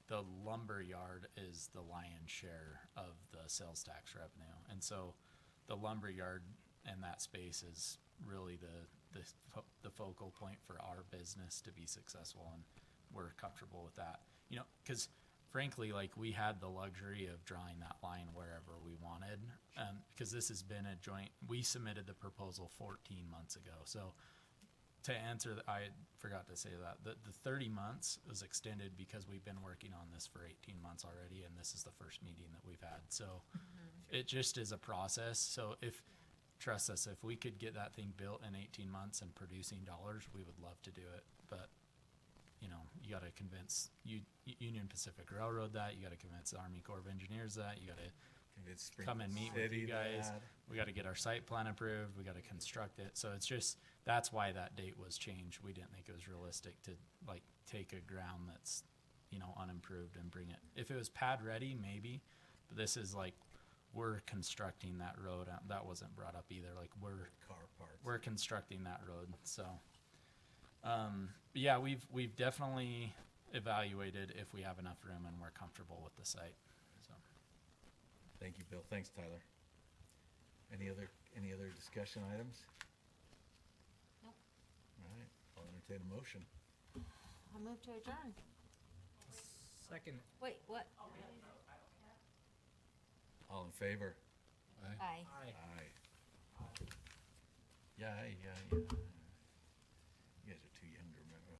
the lumber yard is the lion's share of the sales tax revenue. And so the lumber yard and that space is really the focal point for our business to be successful, and we're comfortable with that. Because frankly, we had the luxury of drawing that line wherever we wanted, because this has been a joint, we submitted the proposal 14 months ago. So to answer, I forgot to say that, the 30 months was extended because we've been working on this for 18 months already, and this is the first meeting that we've had. So it just is a process. So trust us, if we could get that thing built in 18 months and producing dollars, we would love to do it. But you know, you gotta convince Union Pacific Railroad that, you gotta convince the Army Corps of Engineers that, you gotta It's come and meet with you guys. We gotta get our site plan approved, we gotta construct it, so it's just, that's why that date was changed. We didn't think it was realistic to, like, take a ground that's, you know, unimproved and bring it. If it was pad ready, maybe, but this is like, we're constructing that road. That wasn't brought up either. Like, Car parts. we're constructing that road. So, yeah, we've definitely evaluated if we have enough room and we're comfortable with the site. So, Thank you, Bill. Thanks, Tyler. Any other discussion items? Nope. All right, I'll entertain a motion. I move to adjourn. Second. Wait, what? All in favor? Aye. Aye. Aye. Aye. Yeah.